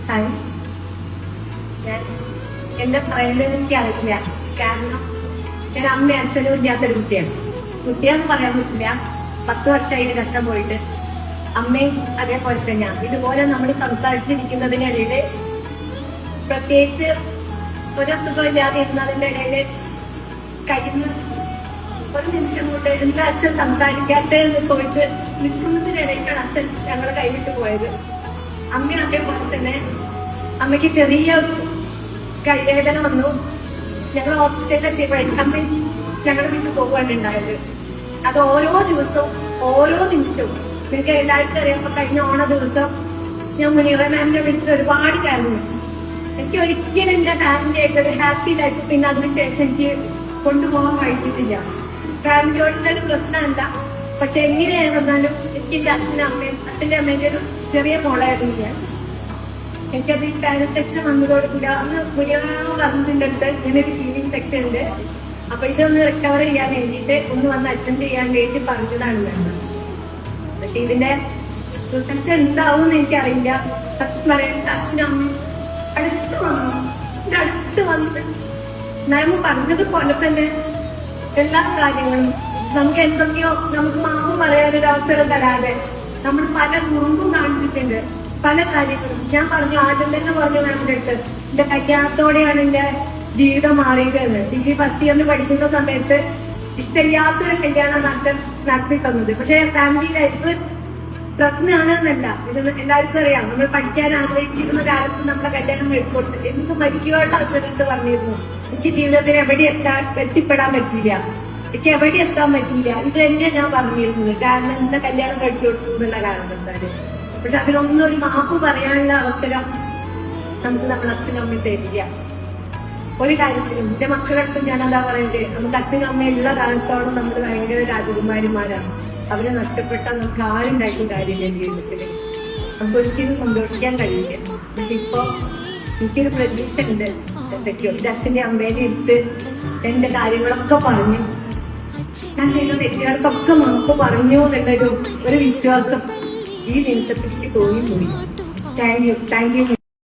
Hi, ഞാൻ എന്റെ പറയുന്നത് എനിക്ക് അറിയില്ല. കാരണം ഞാൻ അമ്മയും അച്ഛനും ഇല്ലാത്തൊരു കുട്ടിയാണ്. കുട്ടിയാന്ന് പറയാൻ പറ്റില്ല. 10 വർഷമായിട്ട് അച്ഛൻ പോയിട്ട് അമ്മയും അതേപോലെ തന്നെയാണ്. ഇതുപോലെ നമ്മൾ സംസാരിച്ചിരിക്കുന്നതിനിടയിൽ പ്രത്യേകിച്ച് ഒരു അസുഖമില്ലാതെ ഇരുന്നതിന്റെ ഇടയിൽ കഴിഞ്ഞ ഒരു നിമിഷം കൊണ്ട് എന്താ അച്ഛൻ സംസാരിക്കാത്തെന്ന് ചോദിച്ച് നിൽക്കുന്നതിനിടയ്ക്കാണ് അച്ഛൻ ഞങ്ങളെ കൈവിട്ട് പോയത്. അമ്മ അതേപോലെ തന്നെ അമ്മയ്ക്ക് ചെറിയൊരു കൈവേദന വന്നു. ഞങ്ങൾ ഹോസ്പിറ്റലിൽ എത്തിയപ്പോഴേക്കും അമ്മ ഞങ്ങളുടെ വീട്ടിൽ പോകുകയാണ് ഉണ്ടായത്. അത് ഓരോ ദിവസവും ഓരോ നിമിഷവും എനിക്ക് എല്ലാവർക്കും അറിയാം. കഴിഞ്ഞ ഓണ ദിവസം ഞാൻ മുനീറ മാമിനെ വിളിച്ച് ഒരുപാട് കാര്യങ്ങൾ എനിക്ക് ഒരിക്കലും എന്റെ ഫാമിലി ആയിട്ട് ഒരു ഹാപ്പി ലൈഫ് പിന്നെ അതിനുശേഷം എനിക്ക് കൊണ്ടുപോകാൻ കഴിഞ്ഞിട്ടില്ല. ഫാമിലിയോടുള്ള ഒരു പ്രശ്നമല്ല, പക്ഷെ എങ്ങനെയായി വന്നാലും എനിക്ക് എന്റെ അച്ഛനും അമ്മയും അച്ഛൻ്റെ അമ്മേന്റെ ഒരു ചെറിയ മോളായിരുന്നു ഞാൻ. എനിക്കത് ഈ പാരന്റ് സെക്ഷൻ വന്നതോടുകൂടി അന്ന് പറഞ്ഞതിൻ്റെ അടുത്ത് ഇങ്ങനൊരു ഹീലിംഗ് സെക്ഷൻ ഉണ്ട്, അപ്പൊ ഇതൊന്ന് റിക്കവർ ചെയ്യാൻ വേണ്ടിയിട്ട് ഒന്ന് വന്ന് അറ്റൻഡ് ചെയ്യാൻ വേണ്ടി പറഞ്ഞതാണ് വേണ്ടത്. പക്ഷെ ഇതിന്റെ റിസൾട്ട് എന്താവും എന്ന് എനിക്കറിയില്ല. സത്യം പറയുന്നത് അച്ഛനും അമ്മയും അടുത്ത് വന്നു, എന്റെ അടുത്ത് വന്ന് മാം പറഞ്ഞതുപോലെ തന്നെ എല്ലാ കാര്യങ്ങളും നമുക്ക് എന്തൊക്കെയോ നമുക്ക് മാപ്പ് പറയാനൊരു അവസരം തരാതെ നമ്മൾ പല മുമ്പും കാണിച്ചിട്ടുണ്ട്. പല കാര്യങ്ങളും ഞാൻ പറഞ്ഞു, ആദ്യം തന്നെ പറഞ്ഞു മാമിന്റെ അടുത്ത് എന്റെ കല്യാണത്തോടെയാണ് എന്റെ ജീവിതം മാറിയത് എന്ന്. ഡിഗ്രി ഫസ്റ്റ് ഇയറിന് പഠിക്കുന്ന സമയത്ത് ഇഷ്ടമില്ലാത്തൊരു കല്യാണം അച്ഛൻ നടത്തി തന്നത്. പക്ഷെ ഫാമിലി ലൈഫ് പ്രശ്നമാണെന്നല്ല, ഇത് എല്ലാവർക്കും അറിയാം. നമ്മൾ പഠിക്കാൻ ആഗ്രഹിച്ചിരുന്ന കാലത്ത് നമ്മളെ കല്യാണം കഴിച്ചു കൊടുത്തത് എന്ത് മരിക്കുവാനുള്ള അച്ഛനടുത്ത് പറഞ്ഞിരുന്നു. എനിക്ക് ജീവിതത്തിൽ എത്തിപ്പെടാൻ പറ്റില്ല, എനിക്ക് എവിടെ എത്താൻ പറ്റില്ല. ഇത് തന്നെ ഞാൻ പറഞ്ഞിരുന്നത്. കാരണം ഇന്ന കല്യാണം കഴിച്ചു കൊടുത്തു എന്നുള്ള കാരണം എന്താണ്. പക്ഷെ അതിനൊന്നും ഒരു മാപ്പ് പറയാനുള്ള അവസരം നമുക്ക് നമ്മുടെ അച്ഛനും അമ്മയും തരില്ല. ഒരു കാര്യത്തിലും എന്റെ മക്കളടുത്തും ഞാൻ എന്താ പറയണ്ടേ, നമുക്ക് അച്ഛനും അമ്മയുള്ള കാലത്തോളം നമ്മൾ ഭയങ്കര രാജകുമാരിമാരാണ്. അവരെ നഷ്ടപ്പെട്ടാൽ നമുക്ക് ആരുണ്ടായിട്ടും കാര്യമില്ല ജീവിതത്തില്. നമുക്ക് ഒരിക്കലും സന്തോഷിക്കാൻ കഴിയില്ല. പക്ഷെ ഇപ്പൊ എനിക്കൊരു പ്രതീക്ഷ ഉണ്ട്. എന്തൊക്കെയോ എന്റെ അച്ഛന്റെ അമ്മേനെ എടുത്ത് എന്റെ കാര്യങ്ങളൊക്കെ പറഞ്ഞു, ഞാൻ ചെയ്ത തെറ്റുകൾക്കൊക്കെ മാപ്പ് പറഞ്ഞു എന്നൊരു വിശ്വാസം ഈ നിമിഷത്തിൽ എനിക്ക് തോന്നിപ്പോയി. Thank you